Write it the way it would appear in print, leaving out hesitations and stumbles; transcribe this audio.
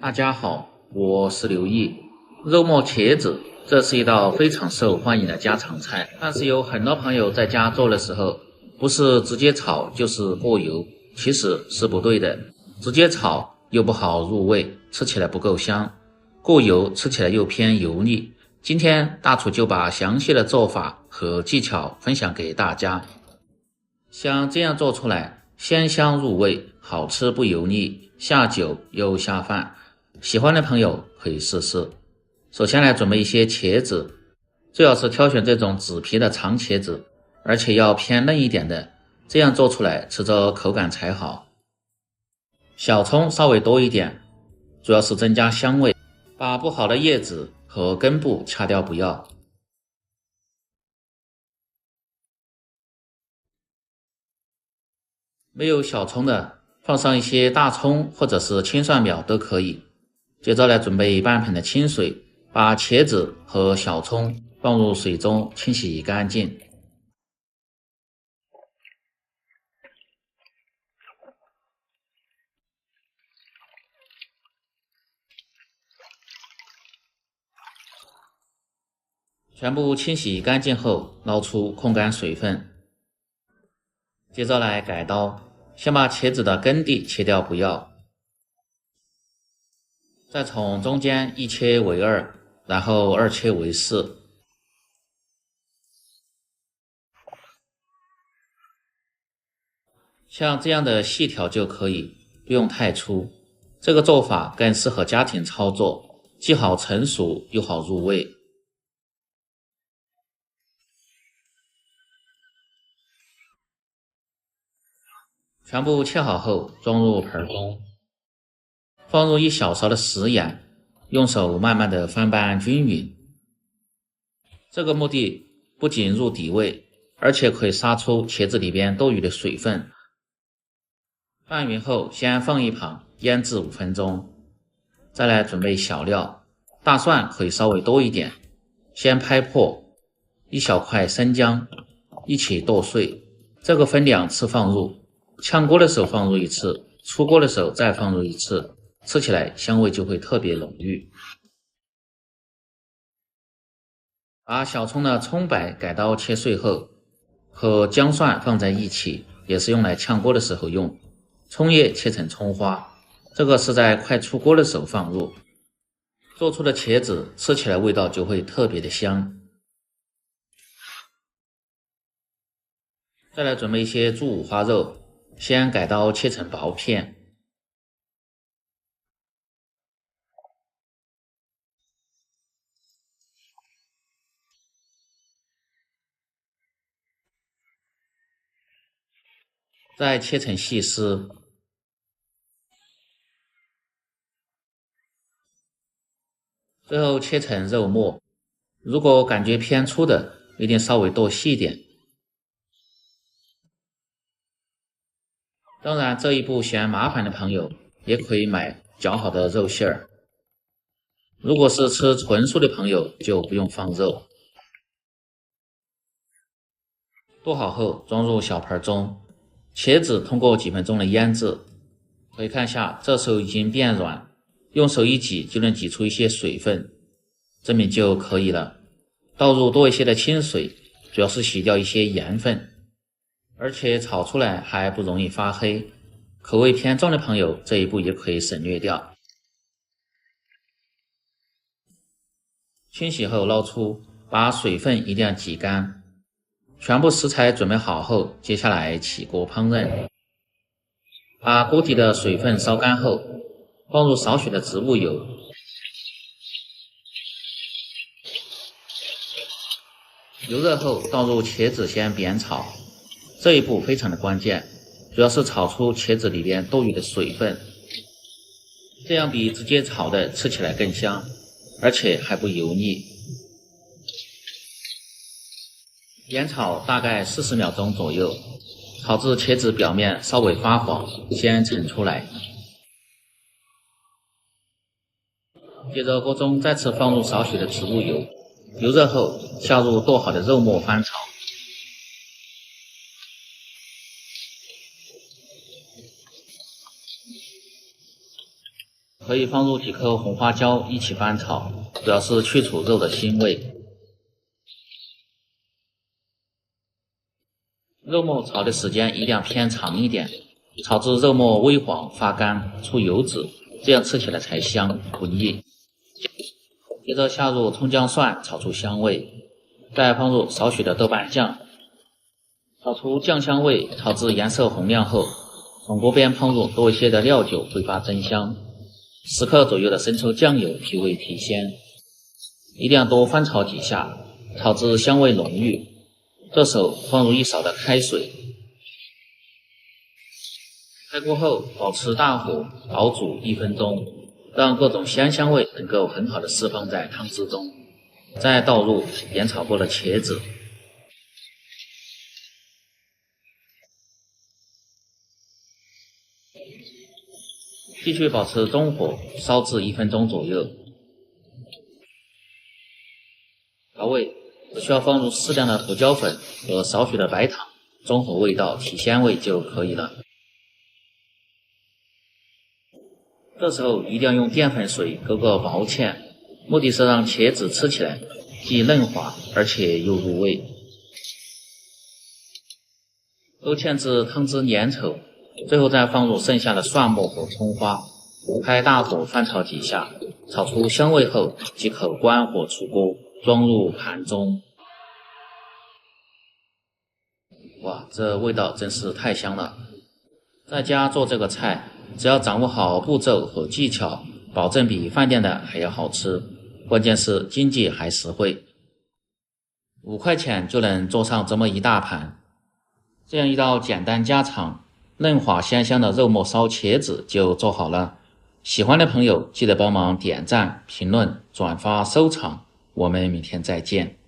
大家好，我是刘毅。肉末茄子，这是一道非常受欢迎的家常菜，但是有很多朋友在家做的时候，不是直接炒就是过油，其实是不对的。直接炒又不好入味，吃起来不够香；过油吃起来又偏油腻。今天大厨就把详细的做法和技巧分享给大家。像这样做出来，鲜香入味，好吃不油腻，下酒又下饭。喜欢的朋友可以试试。首先来准备一些茄子，最好是挑选这种紫皮的长茄子，而且要偏嫩一点的，这样做出来吃着口感才好。小葱稍微多一点，主要是增加香味，把不好的叶子和根部掐掉不要。没有小葱的，放上一些大葱或者是青蒜苗都可以。接着来准备半盆的清水，把茄子和小葱放入水中清洗干净。全部清洗干净后，捞出控干水分。接着来改刀，先把茄子的根蒂切掉不要，再从中间一切为二，然后二切为四。像这样的细条就可以，不用太粗。这个做法更适合家庭操作，既好成熟又好入味。全部切好后装入盆中，放入1小勺的食盐，用手慢慢的翻拌均匀。这个目的不仅入底味，而且可以杀出茄子里边多余的水分。拌匀后先放一旁腌制5分钟。再来准备小料，大蒜可以稍微多一点，先拍破，1小块生姜一起剁碎，这个分2次放入，炝锅的时候放入1次，出锅的时候再放入1次，吃起来香味就会特别浓郁。把小葱的葱白改刀切碎后，和姜蒜放在一起，也是用来炝锅的时候用。葱叶切成葱花，这个是在快出锅的时候放入。做出的茄子吃起来味道就会特别的香。再来准备一些猪五花肉，先改刀切成薄片。再切成细丝。最后切成肉末，如果感觉偏粗的，一定稍微剁细点。当然这一步嫌麻烦的朋友，也可以买绞好的肉馅儿。如果是吃纯素的朋友，就不用放肉。剁好后装入小盆中，茄子通过几分钟的腌制，可以看下这时候已经变软，用手一挤就能挤出一些水分，这么就可以了。倒入多一些的清水，主要是洗掉一些盐分，而且炒出来还不容易发黑。口味偏重的朋友，这一步也可以省略掉。清洗后捞出，把水分一定要挤干。全部食材准备好后，接下来起锅烹饪。把锅底的水分烧干后，放入少许的植物油，油热后倒入茄子先煸炒，这一步非常的关键，主要是炒出茄子里边多余的水分，这样比直接炒的吃起来更香，而且还不油腻。煸炒大概40秒钟左右，炒至茄子表面稍微发黄，先盛出来。接着锅中再次放入少许的植物油，油热后下入剁好的肉末翻炒。可以放入几颗红花椒一起翻炒，主要是去除肉的腥味。肉末炒的时间一定要偏长一点，炒至肉末微黄发干出油脂，这样吃起来才香不腻。接着下入葱姜蒜炒出香味，再放入少许的豆瓣酱，炒出酱香味，炒至颜色红亮后，从锅边烹入多一些的料酒挥发增香，10克左右的生抽酱油提味提鲜，一定要多翻炒几下，炒至香味浓郁。这时候放入1勺的开水，开锅后保持大火熬煮1分钟，让各种香味能够很好的释放在汤汁中。再倒入煸炒过的茄子，继续保持中火烧至1分钟左右。调味只需要放入适量的胡椒粉和少许的白糖，中和味道提鲜味就可以了。这时候一定要用淀粉水勾个薄芡，目的是让茄子吃起来既嫩滑而且又入味。勾芡至汤汁粘稠，最后再放入剩下的蒜末和葱花，开大火翻炒几下，炒出香味后即可关火出锅，装入盘中。哇，这味道真是太香了！在家做这个菜，只要掌握好步骤和技巧，保证比饭店的还要好吃。关键是经济还实惠，5块钱就能做上这么一大盘。这样一道简单家常、嫩滑香香的肉末烧茄子就做好了。喜欢的朋友记得帮忙点赞、评论、转发、收藏。我们明天再见。